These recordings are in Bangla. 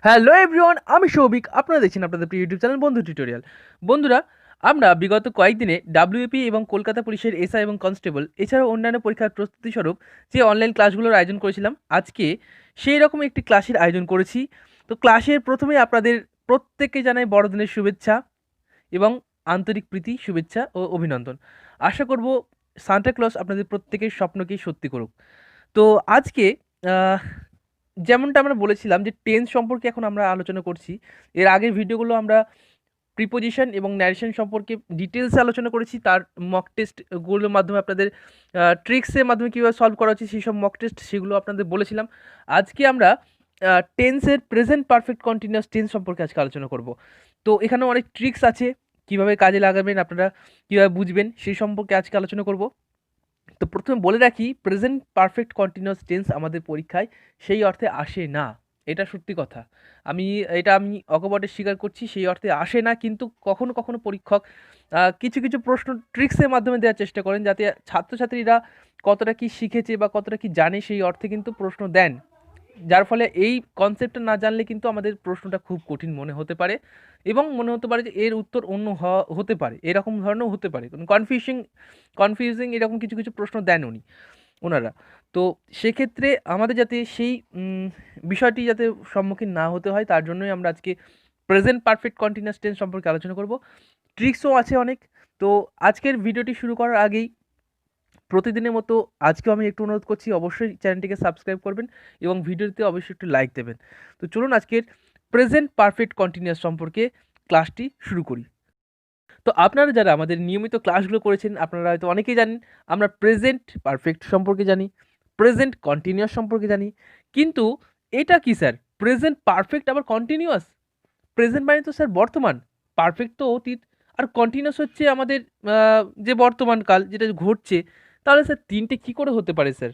হ্যালো এভরিওয়ান, আমি সৌভিক। আপনারা দেখছেন আপনাদের প্রিয় ইউটিউব চ্যানেল বন্ধু টিউটোরিয়াল। বন্ধুরা, আমরা বিগত কয়েকদিনে ডাব্লিউপি এবং কলকাতা পুলিশের এসআই এবং কনস্টেবল এছাড়াও অন্যান্য পরীক্ষার প্রস্তুতি স্বরূপ যে অনলাইন ক্লাসগুলোর আয়োজন করেছিলাম, আজকে সেই রকম একটি ক্লাসের আয়োজন করেছি। তো ক্লাসের প্রথমেই আপনাদের প্রত্যেককে জানাই বড়দিনের শুভেচ্ছা এবং আন্তরিক প্রীতি, শুভেচ্ছা ও অভিনন্দন। আশা করব সান্টা ক্লজ আপনাদের প্রত্যেকের স্বপ্নকেই সত্যি করুক। তো আজকে যেমনটা আমরা বলেছিলাম যে টেন্স সম্পর্কে এখন আমরা আলোচনা করছি। এর আগের ভিডিওগুলো আমরা প্রিপোজিশন এবং ন্যারেশন সম্পর্কে ডিটেলসে আলোচনা করেছি। তার মক টেস্টগুলোর মাধ্যমে আপনাদের ট্রিক্সের মাধ্যমে কীভাবে সলভ করা হচ্ছে সেই সব মক টেস্ট সেগুলো আপনাদের বলেছিলাম। আজকে আমরা টেন্সের প্রেজেন্ট পারফেক্ট কন্টিনিউয়াস টেন্স সম্পর্কে আজকে আলোচনা করব। তো এখানে অনেক ট্রিক্স আছে, কীভাবে কাজে লাগাবেন, আপনারা কীভাবে বুঝবেন সেই সম্পর্কে আজকে আলোচনা করব। তো প্রথমে বলে রাখি, প্রেজেন্ট পারফেক্ট কন্টিনিউয়াস টেন্স আমাদের পরীক্ষায় সেই অর্থে আসে না, এটা সত্যি কথা। আমি অকপটে স্বীকার করছি, সেই অর্থে আসে না। কিন্তু কখনো কখনো পরীক্ষক কিছু কিছু প্রশ্ন ট্রিক্সের মাধ্যমে দেওয়ার চেষ্টা করেন, যাতে ছাত্রছাত্রীরা কতটা কি শিখেছে বা কতটা কি জানে সেই অর্থে কিন্তু প্রশ্ন দেন। যার ফলে এই কনসেপ্টটা না জানলে কিন্তু আমাদের প্রশ্নটা খুব কঠিন মনে হতে পারে এবং মনে হতে পারে যে এর উত্তর অন্য হতে পারে, এরকম ধরনেরও হতে পারে, কনফিউজিং এরকম কিছু কিছু প্রশ্ন দেন ওনারা। তো সেক্ষেত্রে আমাদের যাতে সেই বিষয়টি যাতে সম্মুখীন না হতে হয়, তার জন্যই আমরা আজকে প্রেজেন্ট পারফেক্ট কন্টিনিউয়াস টেন্স সম্পর্কে আলোচনা করব। ট্রিক্সও আছে অনেক। তো আজকের ভিডিওটি শুরু করার আগেই প্রতিদিনের মতো আজকেও আমি একটু অনুরোধ করছি, অবশ্যই চ্যানেলটিকে সাবস্ক্রাইব করবেন এবং ভিডিওতে অবশ্যই একটু লাইক দেবেন। তো চলুন আজকের প্রেজেন্ট পারফেক্ট কন্টিনিউয়াস সম্পর্কে ক্লাসটি শুরু করি। তো আপনারা যারা আমাদের নিয়মিত ক্লাসগুলো করেছেন, আপনারা হয়তো অনেকেই জানেন আমরা প্রেজেন্ট পারফেক্ট সম্পর্কে জানি, প্রেজেন্ট কন্টিনিউয়াস সম্পর্কে জানি। কিন্তু এটা কি স্যার, প্রেজেন্ট পারফেক্ট আবার কন্টিনিউয়াস? প্রেজেন্ট মানে তো স্যার বর্তমান, পারফেক্ট তো অতীত, আর কন্টিনিউয়াস হচ্ছে আমাদের যে বর্তমান কাল যেটা ঘটছে। তাহলে স্যার তিনটে কী করে হতে পারে স্যার?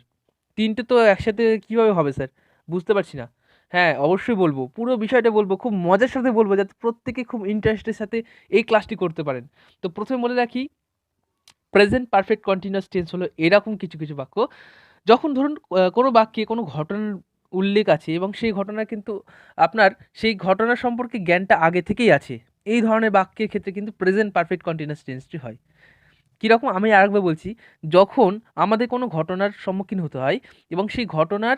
তিনটে তো একসাথে কীভাবে হবে স্যার? বুঝতে পারছি না। হ্যাঁ, অবশ্যই বলবো, পুরো বিষয়টা বলবো, খুব মজার সাথে বলবো, যাতে প্রত্যেকে খুব ইন্টারেস্টের সাথে এই ক্লাসটি করতে পারেন। তো প্রথমে বলে রাখি, প্রেজেন্ট পারফেক্ট কন্টিনিউয়াস টেন্স হলো এরকম কিছু কিছু বাক্য, যখন ধরুন কোনো বাক্যে কোনো ঘটনার উল্লেখ আছে এবং সেই ঘটনা কিন্তু আপনার সেই ঘটনা সম্পর্কে জ্ঞানটা আগে থেকেই আছে, এই ধরনের বাক্যের ক্ষেত্রে কিন্তু প্রেজেন্ট পারফেক্ট কন্টিনিউয়াস টেন্সটি হয়। কীরকম আমি আরেকবার বলছি, যখন আমাদের কোনো ঘটনার সম্মুখীন হতে হয় এবং সেই ঘটনার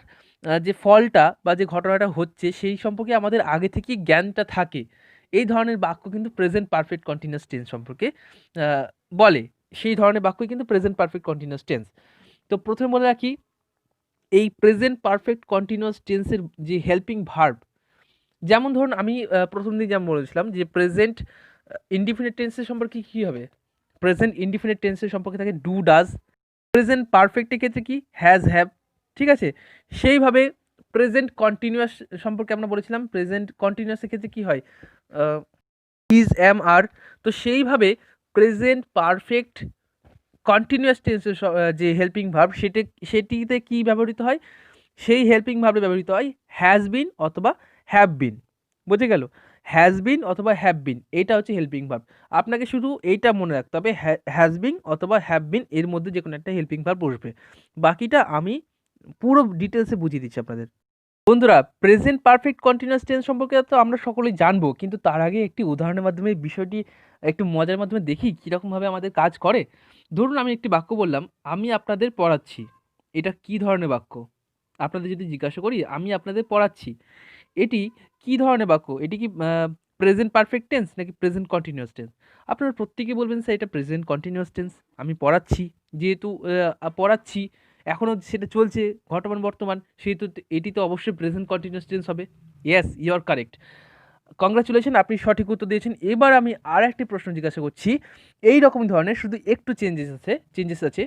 যে ফলটা বা যে ঘটনাটা হচ্ছে সেই সম্পর্কে আমাদের আগে থেকেই জ্ঞানটা থাকে, এই ধরনের বাক্য কিন্তু প্রেজেন্ট পারফেক্ট কন্টিনিউয়াস টেন্স সম্পর্কে বলে। সেই ধরনের বাক্যই কিন্তু প্রেজেন্ট পারফেক্ট কন্টিনিউয়াস টেন্স। তো প্রথমে বলে রাখি, এই প্রেজেন্ট পারফেক্ট কন্টিনিউয়াস টেন্সের যে হেল্পিং ভার্ব, যেমন ধরুন আমি প্রথম দিন যেমন বলেছিলাম যে প্রেজেন্ট ইনডিফিনিট টেন্সের সম্পর্কে কী হবে, প্রেজেন্ট ইনডিফিনিট টেন্সের সম্পর্কে থাকে ডু ডাজ। প্রেজেন্ট পারফেক্টের ক্ষেত্রে কি হ্যাজ হ্যাভ, ঠিক আছে। সেইভাবে প্রেজেন্ট কন্টিনিউয়াস সম্পর্কে আমরা বলেছিলাম, প্রেজেন্ট কন্টিনিউয়াসের ক্ষেত্রে কি হয়, ইজ এম আর। তো সেইভাবে প্রেজেন্ট পারফেক্ট কন্টিনিউয়াস টেন্সের যে হেল্পিং ভার্ব সেটিতে কি ব্যবহৃত হয়, সেই হেল্পিং ভার্বে ব্যবহৃত হয় হ্যাজ বিন অথবা হ্যাভ বিন। বুঝে গেল? হ্যাজ বিন অথবা হ্যাভ বিন, এইটা হচ্ছে হেল্পিং ভার্ব। আপনাকে শুধু এইটা মনে রাখতে হবে, হ্যাজ বিন অথবা হ্যাভ বিন এর মধ্যে যে কোনো একটা হেল্পিং ভার্ব বসবে। বাকিটা আমি পুরো ডিটেলসে বুঝিয়ে দিচ্ছি আপনাদের। বন্ধুরা, প্রেজেন্ট পারফেক্ট কন্টিনিউয়াস টেন্স সম্পর্কে তো আমরা সকলেই জানবো, কিন্তু তার আগে একটি উদাহরণের মাধ্যমে বিষয়টি একটু মজার মাধ্যমে দেখি কীরকমভাবে আমাদের কাজ করে। ধরুন আমি একটি বাক্য বললাম, আমি আপনাদের পড়াচ্ছি। এটা কী ধরনের বাক্য? আপনাদের যদি জিজ্ঞাসা করি, আমি আপনাদের পড়াচ্ছি, এটি কী ধরনের বাক্য? এটি কি প্রেজেন্ট পারফেক্ট টেন্স নাকি প্রেজেন্ট কন্টিনিউয়াস টেন্স? আপনারা প্রত্যেকেই বলবেন স্যার এটা প্রেজেন্ট কন্টিনিউয়াস টেন্স। আমি পড়াচ্ছি, যেহেতু পড়াচ্ছি, এখনও সেটা চলছে, ঘটমান বর্তমান, সেহেতু এটি তো অবশ্যই প্রেজেন্ট কন্টিনিউয়াস টেন্স হবে। Yes, you are correct. Congratulation, আপনি সঠিক উত্তর দিয়েছেন। এবার আমি আর একটি প্রশ্ন জিজ্ঞাসা করছি, এই রকম ধরনের, শুধু একটু চেঞ্জেস আছে।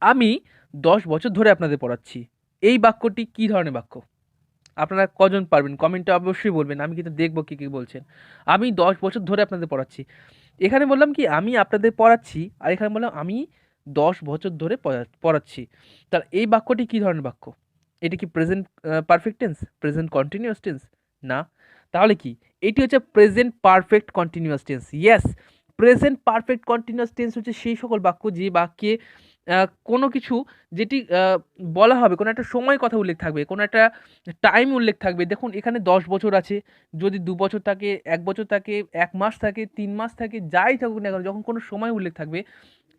আমি 10 বছর ধরে আপনাদের পড়াচ্ছি, এই বাক্যটি কী ধরনের বাক্য? আপনারা কজন পারবেন কমেন্টে অবশ্যই বলবেন, আমি কিন্তু দেখবো কী কী বলছেন। আমি 10 বছর ধরে আপনাদের পড়াচ্ছি, এখানে বললাম কি আমি আপনাদের পড়াচ্ছি, আর এখানে বললাম আমি 10 বছর ধরে পড়াচ্ছি। তার এই বাক্যটি কী ধরনের বাক্য? এটি কি present perfect tense, present continuous tense? না। তাহলে কি? এটি হচ্ছে present perfect continuous tense. Yes, present perfect continuous tense হচ্ছে সেই সকল বাক্য যে বাক্যে কোনো কিছু যেটি বলা হবে, কোনো একটা সময় কথা উল্লেখ থাকবে, কোনো একটা টাইম উল্লেখ থাকবে। দেখুন এখানে 10 বছর আছে, যদি 2 বছর থাকে, 1 বছর থাকে, 1 মাস থাকে, 3 মাস থাকে, যাই থাকুক না কেন, যখন কোনো সময় উল্লেখ থাকবে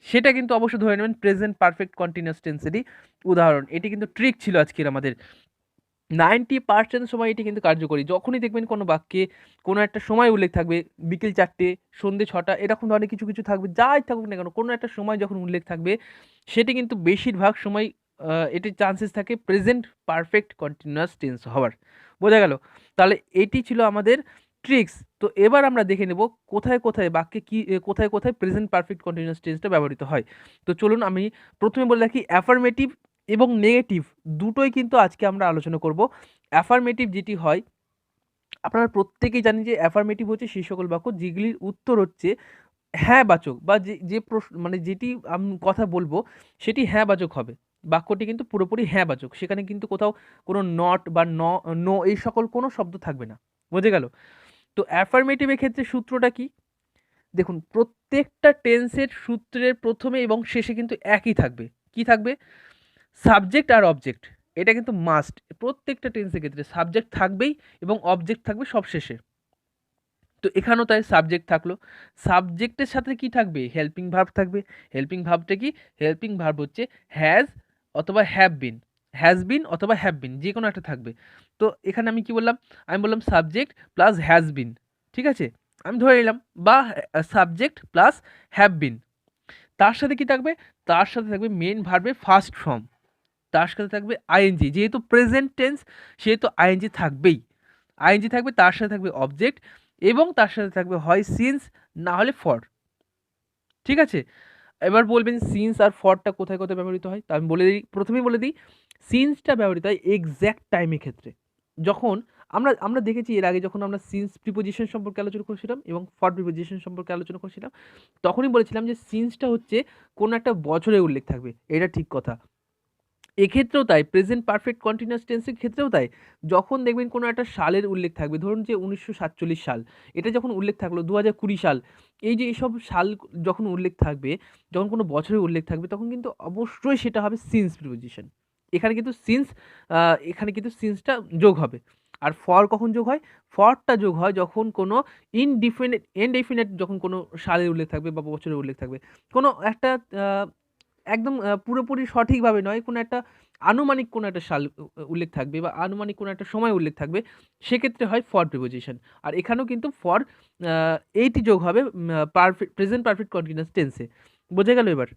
সেটা কিন্তু অবশ্যই ধরে নেবেন প্রেজেন্ট পারফেক্ট কন্টিনিউয়াস টেন্সেরই উদাহরণ। এটি কিন্তু ট্রিক ছিল আজকের আমাদের। 90% সময় এটি কিন্তু কার্যকরী। যখনই দেখবেন কোনো বাক্যে কোনো একটা সময় উল্লেখ থাকবে, বিকেল 4টে, সন্ধ্যে 6টা, এরকম ধরনের কিছু কিছু থাকবে, যাই থাকুক না কেন, কোনো একটা সময় যখন উল্লেখ থাকবে সেটি কিন্তু বেশিরভাগ সময় এটির চান্সেস থাকে প্রেজেন্ট পারফেক্ট কন্টিনিউয়াস টেন্স হওয়ার। বোঝা গেল? তাহলে এটি ছিল আমাদের ট্রিক্স। তো এবার আমরা দেখে নেব কোথায় কোথায় বাক্যে কি কোথায় কোথায় প্রেজেন্ট পারফেক্ট কন্টিনিউয়াস টেন্সটা ব্যবহৃত হয়। তো চলুন আমি প্রথমে বলে রাখি, অ্যাফার্মেটিভ এবং নেগেটিভ দুটোই কিন্তু আজকে আমরা আলোচনা করব। অ্যাফার্মেটিভ যেটি হয়, আপনারা প্রত্যেকেই জানেন যে অ্যাফার্মেটিভ হচ্ছে সেই সকল বাক্য যেগুলির উত্তর হচ্ছে হ্যাঁ বাচক, বা যে যে প্রশ্ন মানে যেটি আমি কথা বলবো সেটি হ্যাঁ বাচক হবে। বাক্যটি কিন্তু পুরোপুরি হ্যাঁ বাচক, সেখানে কিন্তু কোথাও কোনো নট বা নো এই সকল কোনো শব্দ থাকবে না। বুঝে গেল? তো অ্যাফার্মেটিভের ক্ষেত্রে সূত্রটা কি? দেখুন প্রত্যেকটা টেন্সের সূত্রের প্রথমে এবং শেষে কিন্তু একই থাকবে। কি থাকবে? সাবজেক্ট আর অবজেক্ট। এটা কিন্তু মাস্ট। প্রত্যেকটা টেন্সের ক্ষেত্রে সাবজেক্ট থাকবেই এবং অবজেক্ট থাকবে সবশেষে। তো এখানেও তাই সাবজেক্ট থাকলো। সাবজেক্টের সাথে কি থাকবে? হেল্পিং ভার্ব থাকবে। হেল্পিং ভার্বটা কি? হেল্পিং ভার্ব হচ্ছে হ্যাজ অথবা হ্যাভ বিন। হ্যাজ বিন অথবা হ্যাভ বিন, যে কোনো একটা থাকবে। তো এখানে আমি কি বললাম? আমি বললাম সাবজেক্ট প্লাস হ্যাজ বিন। ঠিক আছে? আমি ধরে নিলাম, বা সাবজেক্ট প্লাস হ্যাভ বিন। তার সাথে কি থাকবে? তার সাথে থাকবে মেইন ভার্বের ফার্স্ট ফর্ম। তার সাথে থাকবে আইএনজি, যেহেতু প্রেজেন্ট টেন্স সেহেতু আইএনজি থাকবেই। আইএনজি থাকবে, তার সাথে থাকবে অবজেক্ট, এবং তার সাথে থাকবে হয় সিন্স, না হলে ফর। ঠিক আছে? এবার বলবেন সিন্স আর ফরটা কোথায় কোথায় ব্যবহৃত হয়? তা আমি বলে দিই, প্রথমেই বলে দিই, সিন্সটা ব্যবহৃত হয় এক্স্যাক্ট টাইমের ক্ষেত্রে। যখন আমরা আমরা দেখেছি এর আগে, যখন আমরা সিন্স প্রিপোজিশন সম্পর্কে আলোচনা করছিলাম এবং ফর প্রিপোজিশন সম্পর্কে আলোচনা করছিলাম, তখনই বলেছিলাম যে সিন্সটা হচ্ছে কোনো একটা বছরের উল্লেখ থাকবে। এটা ঠিক কথা। এক্ষেত্রেও তাই, প্রেজেন্ট পারফেক্ট কন্টিনিউয়াস টেন্সের ক্ষেত্রেও তাই। যখন দেখবেন কোনো একটা সালের উল্লেখ থাকবে, ধরুন যে 1947 সাল, এটা যখন উল্লেখ থাকলো, 2020 সাল, এই যে এইসব সাল যখন উল্লেখ থাকবে, যখন কোনো বছরের উল্লেখ থাকবে, তখন কিন্তু অবশ্যই সেটা হবে সিন্স প্রিপোজিশন। এখানে কিন্তু সিন্স এখানে কিন্তু সিন্সটা যোগ হবে। আর ফর কখন যোগ হয়? ফরটা যোগ হয় যখন কোনো ইনডেফিনিট যখন কোনো সালের উল্লেখ থাকবে বা বছরের উল্লেখ থাকবে। কোনো একটা একদম পুরোপুরি সঠিকভাবে নয়, কোনো একটা আনুমানিক কোনো একটা সাল উল্লেখ থাকবে বা আনুমানিক কোনো একটা সময় উল্লেখ থাকবে, সেক্ষেত্রে হয় ফর প্রিপোজিশন। আর এখানেও কিন্তু ফর এইটি যোগ হবে প্রেজেন্ট পারফেক্ট কন্টিনিউয়াস টেন্সে। বোঝা গেল এবার?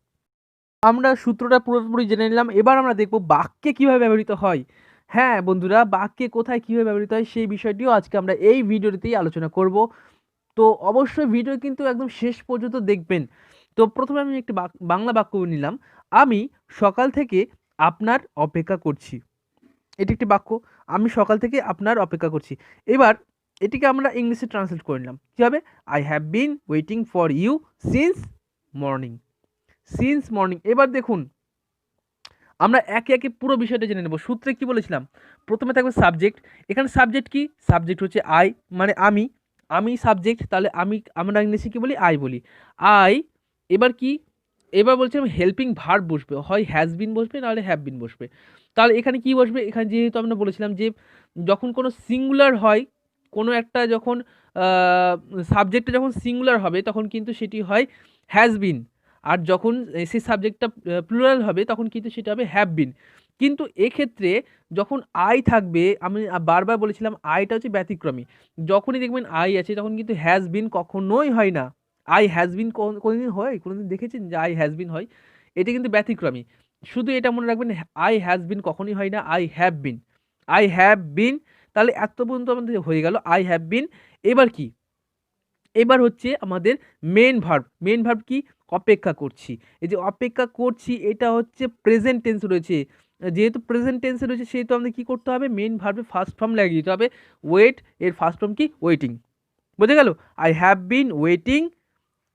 আমরা সূত্রটা পুরোপুরি জেনে নিলাম। এবার আমরা দেখব বাক্যে কিভাবে ব্যবহৃত হয়। হ্যাঁ বন্ধুরা, বাক্যে কোথায় কিভাবে ব্যবহৃত হয় সেই বিষয়টিও আজকে আমরা এই ভিডিওটিতেই আলোচনা করব। তো অবশ্যই ভিডিও কিন্তু একদম শেষ পর্যন্ত দেখবেন। তো প্রথমে আমি একটি বাংলা বাক্য নিলাম। আমি সকাল থেকে আপনার অপেক্ষা করছি। এটি একটি বাক্য। আমি সকাল থেকে আপনার অপেক্ষা করছি। এবার এটিকে আমরা ইংলিশে ট্রান্সলেট করে নিলাম। কি হবে? I have been waiting for you since morning. Since morning. এবার দেখুন, আমরা একে একে পুরো বিষয়টা জেনে নেব। সূত্রে কি বলেছিলাম? প্রথমে থাকবে সাবজেক্ট। এখানে সাবজেক্ট কি? সাবজেক্ট হচ্ছে আই, মানে আমি। আমি সাবজেক্ট, তাহলে আমরা ইংলিশে কি বলি? আই বলি। আই। এবার কি? এবার বলছিলাম হেল্পিং ভার্ব বসবে, হয় হ্যাজ বিন বসবে, নাহলে হ্যাভ বিন বসবে। তাহলে এখানে কি বসবে? এখানে যেহেতু আমরা বলেছিলাম যে যখন কোনো সিঙ্গুলার হয়, কোনো একটা যখন সাবজেক্টটা যখন সিঙ্গুলার হবে, তখন কিন্তু সেটি হয় হ্যাজ বিন। আর যখন সেই সাবজেক্টটা প্লুরাল হবে, তখন কিন্তু সেটা হবে হ্যাভ বিন। কিন্তু এক্ষেত্রে যখন আই থাকবে, আমি বারবার বলেছিলাম আইটা হচ্ছে ব্যতিক্রমী। যখনই দেখবেন আই আছে, তখন কিন্তু হ্যাজ বিন কখনোই হয় না। আই হ্যাজ বিন কোনোদিন হয়? কোনোদিন দেখেছেন যে আই হ্যাজ বিন হয়? এটা কিন্তু ব্যতিক্রমী। শুধু এটা মনে রাখবেন, আই হ্যাজ বিন কখনই হয় না, I have bin. I have বিন। তাহলে এত পর্যন্ত আমাদের হয়ে গেল আই হ্যাভ বিন। এবার কি? এবার হচ্ছে আমাদের মেন ভার্ব। মেন ভার্ব কি? অপেক্ষা করছি। এই যে অপেক্ষা করছি, এটা হচ্ছে প্রেজেন্ট টেন্স রয়েছে। যেহেতু প্রেজেন্ট টেন্সে রয়েছে, সেহেতু আমাদের কি করতে হবে? মেন ভার্বে ফার্স্ট ফর্ম লাগিয়ে দিতে হবে। ওয়েট এর ফার্স্ট ফর্ম কি? ওয়েটিং। বোঝা গেল? I have been waiting.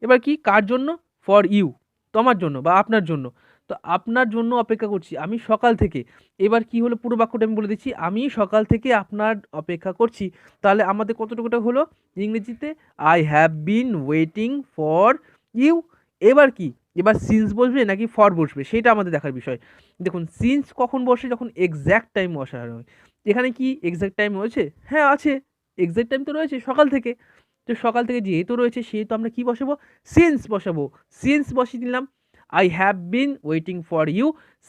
এবার কি? কার জন্য? ফর ইউ, তোমার জন্য বা আপনার জন্য। তো আপনার জন্য অপেক্ষা করছি আমি সকাল থেকে। এবার কি হলো? পুরো বাক্যটা আমি বলে দিচ্ছি। আমি সকাল থেকে আপনার অপেক্ষা করছি। তাহলে আমাদের কতটুকুটা হলো ইংরেজিতে? I have been waiting for you. এবার কি? এবার সিন্স বসবে নাকি ফর বসবে সেটা আমাদের দেখার বিষয়। দেখুন সিন্স কখন বসে, যখন এক্স্যাক্ট টাইম বসানো হয়। এখানে কি এক্স্যাক্ট টাইম রয়েছে? হ্যাঁ আছে, এক্স্যাক্ট টাইম তো রয়েছে সকাল থেকে। তো সকাল থেকে যেহেতু রয়েছে সেহেতু আমরা কি বসাবো? সিন্স বসাবো। সিন্স বসিয়ে দিলাম, I have been waiting for you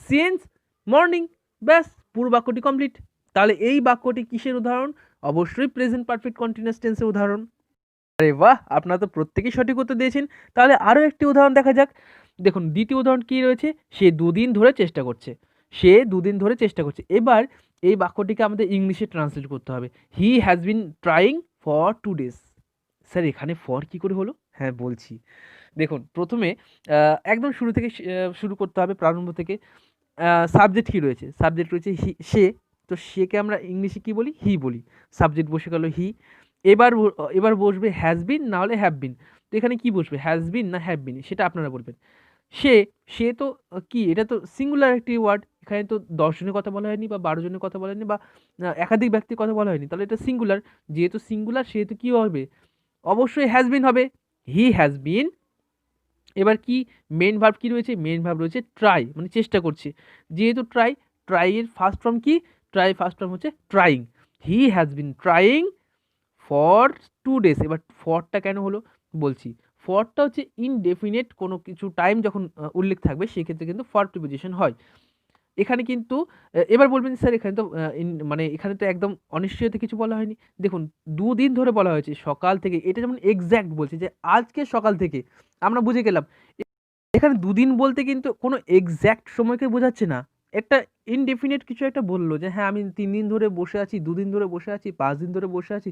since morning. ব্যাস, পুরো বাক্যটি কমপ্লিট। তাহলে এই বাক্যটি কিসের উদাহরণ? অবশ্যই প্রেজেন্ট পারফেক্ট কন্টিনিউয়াস টেন্সের উদাহরণ। আরে বাহ, আপনারা তো প্রত্যেকেই সঠিক উত্তর দিয়েছেন। তাহলে আরও একটি উদাহরণ দেখা যাক। দেখুন দ্বিতীয় উদাহরণ কী রয়েছে? সে দুদিন ধরে চেষ্টা করছে। সে দুদিন ধরে চেষ্টা করছে। এবার এই বাক্যটিকে আমাদের ইংলিশে ট্রান্সলেট করতে হবে। He has been trying for 2 days। Sir এখানে ফর কী করে হলো? হ্যাঁ বলছি। দেখুন প্রথমে একদম শুরু থেকে শুরু করতে হবে, প্রারম্ভ থেকে। সাবজেক্ট কী রয়েছে? সাবজেক্ট রয়েছে সে। তো সেকে আমরা ইংলিশে কী বলি? হি বলি। সাবজেক্ট বসে গেল হি। এবার বসবে হ্যাজ বিন না হলে হ্যাভ বিন। তো এখানে কি বসবে? হ্যাজ বিন না হ্যাভ বিন সেটা আপনারা বলবেন। সে সে তো কি, এটা তো সিঙ্গুলার একটি ওয়ার্ড। এখানে তো 10 জনের কথা বলা হয়নি বা 12 জনের কথা বলা হয়নি বা একাধিক ব্যক্তির কথা বলা হয়নি, তাহলে এটা সিঙ্গুলার। যেহেতু সিঙ্গুলার সেহেতু কি হবে? অবশ্যই হ্যাজ বিন হবে। He has been. এবার কি মেন ভার্ব কি রয়েছে? মেন ভার্ব রয়েছে ট্রাই, মানে চেষ্টা করছে। যেহেতু ট্রাই এর ফার্স্ট ফর্ম কি? ট্রাই ফার্স্ট ফর্ম হচ্ছে trying. He has been trying for 2 days। এবার ফরটা কেন হলো বলছি। ফরটা হচ্ছে ইনডেফিনেট কোনো কিছু টাইম যখন উল্লেখ থাকবে সেক্ষেত্রে কিন্তু ফর প্রিপোজিশন হয়। এখানে কিন্তু এবার বলবেন স্যার এখানে তো মানে এখানে তো একদম অনিশ্চয়তা কিছু বলা হয়নি। দেখুন 2 দিন ধরে বলা হয়েছে সকাল থেকে, এটা যেমন এক্স্যাক্ট বলছে যে আজকে সকাল থেকে, আমরা বুঝে গেলাম। এখানে 2 দিন বলতে কিন্তু কোনো এক্স্যাক্ট সময়কে বোঝাচ্ছে না। একটা ইনডেফিনিট কিছু একটা বললো যে হ্যাঁ আমি 3 দিন ধরে বসে আছি, 2 দিন ধরে বসে আছি, 5 দিন ধরে বসে আছি।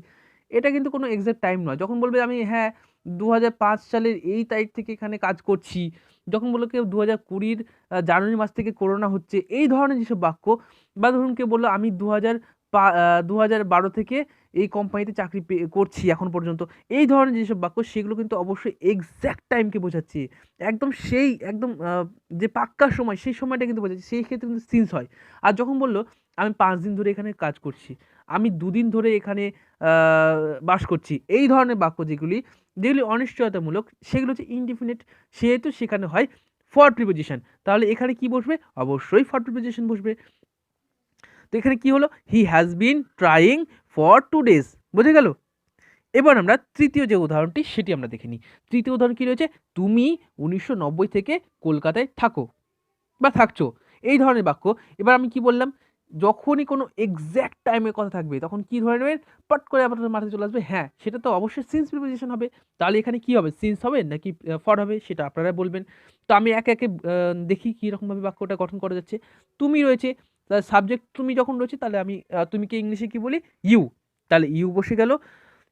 এটা কিন্তু কোনো এক্স্যাক্ট টাইম নয়। যখন বলবে আমি হ্যাঁ 2005 সালের এই তারিখ থেকে এখানে কাজ করছি, যখন বললো কেউ 2020 জানুয়ারি মাস থেকে করোনা হচ্ছে, এই ধরনের যেসব বাক্য, বা ধরুন কেউ বললো আমি 2012 থেকে এই কোম্পানিতে চাকরি করছি এখন পর্যন্ত, এই ধরনের যেসব বাক্য সেগুলো কিন্তু অবশ্যই এক্স্যাক্ট টাইমকে বোঝাচ্ছে। একদম সেই একদম যে পাক্কা সময় সেই সময়টা কিন্তু বোঝাচ্ছে, সেই ক্ষেত্রে কিন্তু সিন্স হয়। আর যখন বললো আমি 5 দিন ধরে এখানে কাজ করছি, আমি 2 দিন ধরে এখানে বাস করছি, এই ধরনের বাক্য যেগুলি যেগুলি অনিশ্চয়তামূলক সেগুলো হচ্ছে ইনডিফিনিট, সেহেতু সেখানে হয় ফর প্রিপোজিশন। তাহলে এখানে কি বসবে? অবশ্যই ফর প্রিপোজিশন বসবে। তো এখানে কি হলো? He has been trying for 2 days। বুঝে গেল? এবার আমরা তৃতীয় যে উদাহরণটি সেটি আমরা দেখে নিই। তৃতীয় উদাহরণ কি রয়েছে? তুমি 1990 থেকে কলকাতায় থাকো বা থাকছো, এই ধরনের বাক্য। এবার আমি কি বললাম? যখনই কোনো এক্স্যাক্ট টাইমের কথা থাকবে তখন কি ধরে নেবেন? পট করে আপনার মাথায় চলে আসবে হ্যাঁ সেটা তো অবশ্যই সিন্স প্রিপোজিশন হবে। তাহলে এখানে কি হবে? সিন্স হবে নাকি ফর হবে সেটা আপনারা বলবেন। তো আমি একে একে দেখি কীরকমভাবে বাক্যটা গঠন করা যাচ্ছে। তুমি রয়েছে, সাবজেক্ট তুমি যখন রয়েছে তাহলে আমি তুমিকে ইংলিশে কি বলি? ইউ। তাহলে ইউ বসে গেল।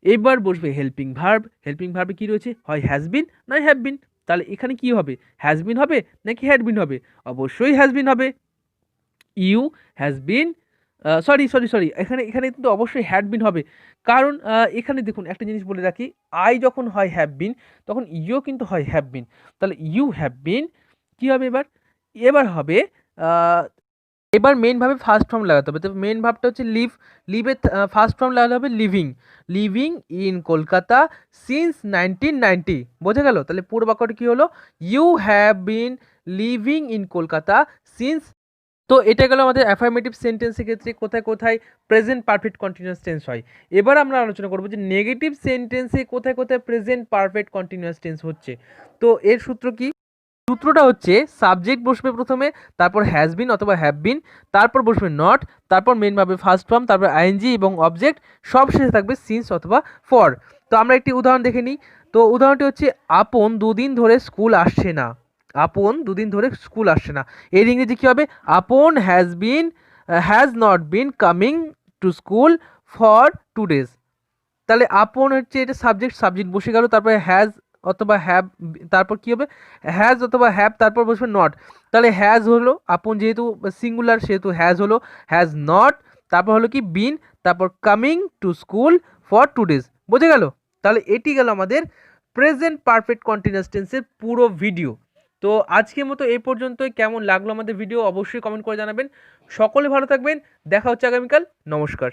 এবার বসবে হেল্পিং ভার্ব। হেল্পিং ভার্বে কি রয়েছে? হয় হ্যাজ বিন নয় হ্যাভ বিন। তাহলে এখানে কি হবে? হ্যাজ বিন হবে নাকি হ্যাড বিন হবে? অবশ্যই হ্যাজ বিন হবে। ইউ হ্যাজ বিন, সরি এখানে এখানে কিন্তু অবশ্যই হ্যাড বিন হবে। কারণ এখানে দেখুন একটা জিনিস বলে রাখি, আই যখন হয় হ্যাভ বিন তখন ইউ কিন্তু হয় হ্যাভ বিন। তাহলে ইউ হ্যাভ বিন কি হবে এবার? এবার হবে এবার মেন ভাবে ফার্স্ট ফর্ম লাগাতে হবে। তো মেন ভাবটা হচ্ছে লিভ। লিভের ফার্স্ট ফর্ম লাগাতে হবে living. Living in Kolkata since 1990। বোঝা গেল? তাহলে পুরো বাক্যটা কি হলো? You have been living in Kolkata since. তো এটা গেল আমাদের অ্যাফার্মেটিভ সেন্টেন্সের ক্ষেত্রে কোথায় কোথায় প্রেজেন্ট পারফেক্ট কন্টিনিউয়াস টেন্স হয়। এবার আমরা আলোচনা করবো যে নেগেটিভ সেন্টেন্সে কোথায় কোথায় প্রেজেন্ট পারফেক্ট কন্টিনিউয়াস টেন্স হচ্ছে। তো এর সূত্র কি? সূত্রটা হচ্ছে সাবজেক্ট বসবে প্রথমে, তারপর হ্যাজ বিন অথবা হ্যাভ বিন, তারপর বসবে নট, তারপর মেন ভাবে ফার্স্ট ফর্ম, তারপর আইএনজি এবং অবজেক্ট, সব শেষে থাকবে সিন্স অথবা ফর। তো আমরা একটি উদাহরণ দেখে নিই। তো উদাহরণটি হচ্ছে আপন দুদিন ধরে স্কুল আসছে না। আপন দুদিন ধরে স্কুল আসছে না, এর ইংরেজি কী হবে? আপন has not been coming to school for 2 days। তাহলে আপন হচ্ছে এটা সাবজেক্ট বসে গেল, তারপরে হ্যাজ অথবা হ্যাভ, তারপর কি হবে? হ্যাজ অথবা হ্যাভ, তারপর বসবে নট। তাহলে হ্যাজ হলো আপন, যেহেতু সিঙ্গুলার সেহেতু হ্যাজ হলো, হ্যাজ নট, তারপর হলো কি বিন, তারপর coming to school for 2 days। বুঝে গেল? তাহলে এটি গেল আমাদের প্রেজেন্ট পারফেক্ট কন্টিনিউয়াস টেন্সের পুরো ভিডিও। তো আজকের মতো এই পর্যন্তই। কেমন লাগলো আমাদের ভিডিও অবশ্যই কমেন্ট করে জানাবেন। সকলে ভালো থাকবেন, দেখা হচ্ছে আগামীকাল। নমস্কার।